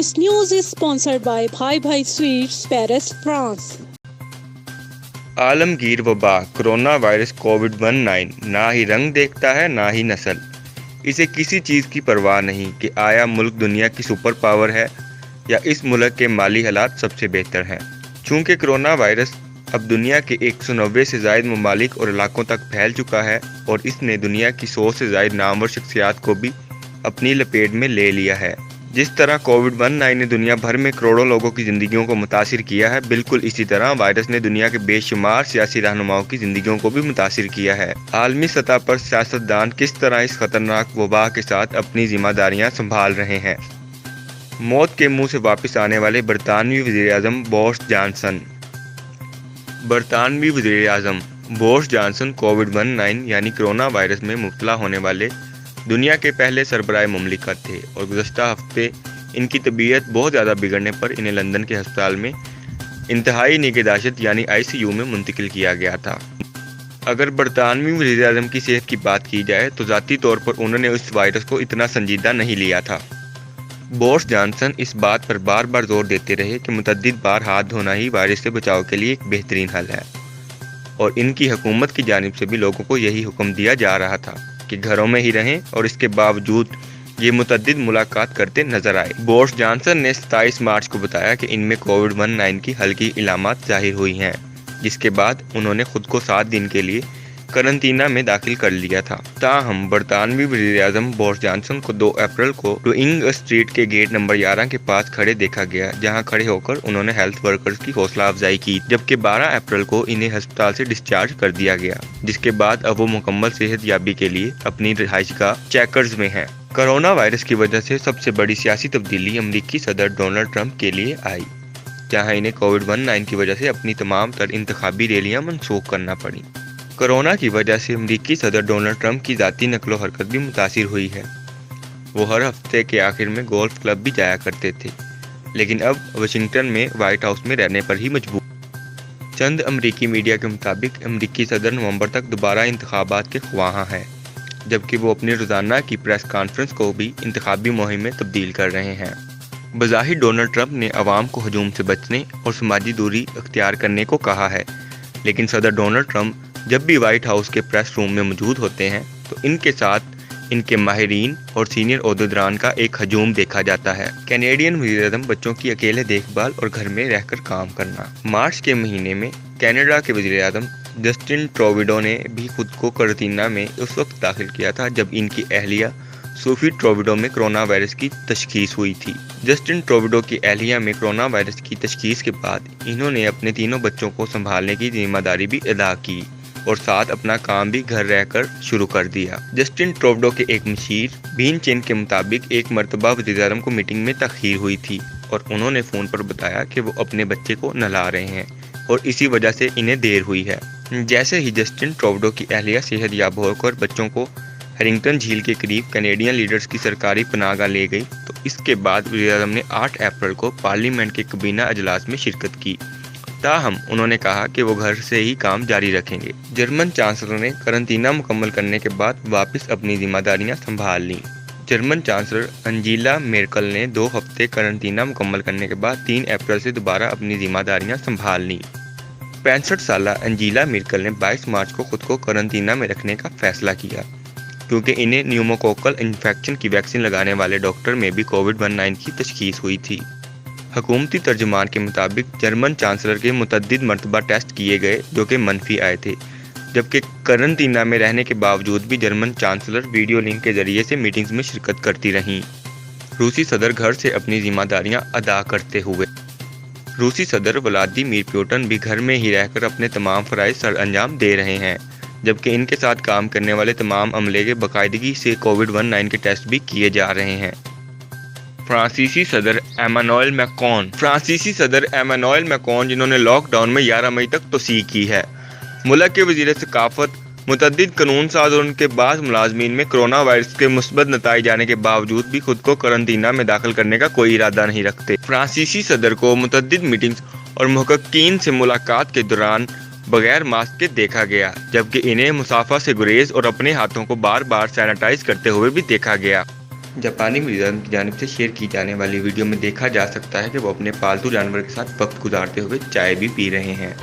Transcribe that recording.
This news is sponsored by Bhai Bhai Sweets, Paris, France. Alamgir वबा corona virus कोविड-19 ना ही रंग देखता है ना ही नस्ल। इसे किसी चीज़ की परवाह नहीं कि आया मुल्क दुनिया की सुपर पावर है या इस मुल्क के माली हालात सबसे बेहतर हैं। चूँकि कोरोना वायरस अब दुनिया के 190 से ज़ायद ममालिक और इलाकों तक फैल चुका है और इसने दुनिया की 100 से ज़ायद नामवर शख्सियात को भी अपनी लपेट में ले लिया है। जिस तरह कोविड-19 ने दुनिया भर में करोड़ों लोगों की ज़िंदगियों को मुतासिर किया है, बिल्कुल इसी तरह वायरस ने दुनिया के बेशुमार सियासी रहनुमाओं की ज़िंदगियों को भी मुतासिर किया है। आलमी सतह पर सियासतदान किस तरह इस खतरनाक वबा के साथ अपनी जिम्मेदारियां संभाल रहे हैं। मौत के मुंह से वापस आने वाले बरतानवी वज़ीर-ए-आज़म बोरिस जॉनसन। बरतानवी वज़ीर-ए-आज़म बोरिस जॉनसन कोविड-19 यानी कोरोना वायरस में मुब्तला होने वाले दुनिया के पहले सरबराह मुमलिकत थे और गुज़श्ता हफ्ते इनकी तबीयत बहुत ज़्यादा बिगड़ने पर इन्हें लंदन के अस्पताल में इंतहाई निगहदाश्त यानी ICU में मुंतकिल किया गया था। अगर बरतानवी वज़ीर-ए-आज़म की सेहत की बात की जाए तो ज़ाती तौर पर उन्होंने उस वायरस को इतना संजीदा नहीं लिया था। बोरिस जॉनसन इस बात पर बार बार जोर देते रहे कि मुतअद्दिद बार हाथ धोना ही वायरस से बचाव के लिए एक बेहतरीन हल है और इनकी हुकूमत की जानिब से भी लोगों को यही हुक्म दिया जा रहा था कि घरों में ही रहें और इसके बावजूद ये मुतअद्दिद मुलाकात करते नजर आए। बोरिस जॉनसन ने 27 मार्च को बताया कि इनमें कोविड-19 की हल्की इलामात जाहिर हुई हैं, जिसके बाद उन्होंने खुद को 7 दिन के लिए करंतना में दाखिल कर लिया था। ताहम बरतानवी वज़ीर-ए-आज़म बोरिस जॉनसन को 2 अप्रैल को डुइंग स्ट्रीट के गेट नंबर 11 के पास खड़े देखा गया, जहां खड़े होकर उन्होंने हेल्थ वर्कर्स की हौसला अफजाई की, जबकि 12 अप्रैल को इन्हें अस्पताल से डिस्चार्ज कर दिया गया, जिसके बाद अब वो मुकम्मल सेहत याबी के लिए अपनी रिहाइशगाह चैकर्स में हैं। कोरोना वायरस की वजह से सबसे बड़ी सियासी तब्दीली अमेरिकी सदर डोनाल्ड ट्रंप के लिए आई, जहां इन्हें कोविड-19 की वजह से अपनी तमाम तर इंतखाबी रैलियां मनसूख करना पड़ी। कोरोना की वजह से अमेरिकी सदर डोनाल्ड ट्रंप की ज़ाती नकलो हरकत भी मुतासिर हुई है। वो हर हफ्ते के आखिर में गोल्फ क्लब भी जाया करते थे, लेकिन अब वाशिंगटन में व्हाइट हाउस में रहने पर ही मजबूर। चंद अमेरिकी मीडिया के मुताबिक अमेरिकी सदर नवंबर तक दोबारा इंतखाबात के ख्वाहां हैं, जबकि वो अपनी रोज़ाना की प्रेस कॉन्फ्रेंस को भी इंतखाबी मुहिम में तब्दील कर रहे हैं। बज़ाहिर डोनाल्ड ट्रंप ने अवाम को हजूम से बचने और समाजी दूरी अख्तियार करने को कहा है, लेकिन सदर डोनाल्ड ट्रंप जब भी व्हाइट हाउस के प्रेस रूम में मौजूद होते हैं तो इनके साथ इनके माहिरीन और सीनियर ओहदेदारान का एक हजूम देखा जाता है। कैनेडियन वज़ीर-ए-आज़म बच्चों की अकेले देखभाल और घर में रहकर काम करना। मार्च के महीने में कनाडा के वज़ीर-ए-आज़म जस्टिन ट्रूडेau ने भी खुद को करंतना में उस वक्त दाखिल किया था जब इनकी अहलिया सोफी ट्रूडेau में कोरोना वायरस की तशखीस हुई थी। जस्टिन ट्रूडेau की अहलिया में कोरोना वायरस की तशखीस के बाद इन्होंने अपने तीनों बच्चों को संभालने की जिम्मेदारी भी अदा की और साथ अपना काम भी घर रहकर शुरू कर दिया। जस्टिन ट्रूडेau के एक मशीर बीन चेन के मुताबिक एक मरतबा वज़ीर-ए-आज़म को मीटिंग में तख़ीर हुई थी और उन्होंने फ़ोन पर बताया कि वो अपने बच्चे को नहला रहे हैं और इसी वजह से इन्हें देर हुई है। जैसे ही जस्टिन ट्रूडेau की अहलिया सेहत याब होकर बच्चों को हैरिंगटन झील के करीब कैनेडियन लीडर्स की सरकारी पनाहगाह ले गई तो इसके बाद वज़ीर-ए-आज़म ने 8 अप्रैल को पार्लियामेंट के कबीना अजलास में शिरकत की। ताहम उन्होंने कहा कि वो घर से ही काम जारी रखेंगे। जर्मन चांसलर ने करंतना मुकम्मल करने के बाद वापस अपनी जिम्मेदारियां संभाल लीं। जर्मन चांसलर एंजेला मेर्केल ने 2 हफ्ते करंतना मुकम्मल करने के बाद 3 अप्रैल से दोबारा अपनी जिम्मेदारियां संभाल लीं। 65 साला एंजेला मेर्केल ने 22 मार्च को खुद को करंतना में रखने का फैसला किया, क्योंकि इन्हें न्यूमोकोकल इन्फेक्शन की वैक्सीन लगाने वाले डॉक्टर में भी कोविड-19 की तशखीस हुई थी। हुकूमती तर्जुमान के मुताबिक जर्मन चांसलर के मुतअद्दिद मरतबा टेस्ट किए गए जो कि मनफी आए थे, जबकि करंतना में रहने के बावजूद भी जर्मन चांसलर वीडियो लिंक के जरिए से मीटिंग्स में शिरकत करती रहीं। रूसी सदर घर से अपनी जिम्मेदारियां अदा करते हुए। रूसी सदर व्लादिमीर पुतिन भी घर में ही रहकर अपने तमाम फ़राइज़ सर अंजाम दे रहे हैं, जबकि इनके साथ काम करने वाले तमाम अमले के बाकायदगी से कोविड-19 के टेस्ट भी किए जा रहे हैं। फ्रांसीसी सदर एमानुएल मैक्रोन जिन्होंने लॉकडाउन में 11 मई तक तोसीह की है। मुल्क के वज़ीर सकाफत मुतअद्दिद कानून साज और उनके बाद मुलाजमीन में कोरोना वायरस के मुस्बत नताइज आने के बावजूद भी खुद को करंतना में दाखिल करने का कोई इरादा नहीं रखते। फ्रांसीसी सदर को मुतअद्दिद मीटिंग्स और मुहक्किकीन से मुलाकात के दौरान बगैर मास्क के देखा गया, जबकि इन्हें मुसाफा से गुरेज और अपने हाथों को बार बार सैनिटाइज करते हुए भी देखा गया। जापानी म्यूजियम की जानिब से शेयर की जाने वाली वीडियो में देखा जा सकता है कि वो अपने पालतू जानवर के साथ वक्त गुजारते हुए चाय भी पी रहे हैं।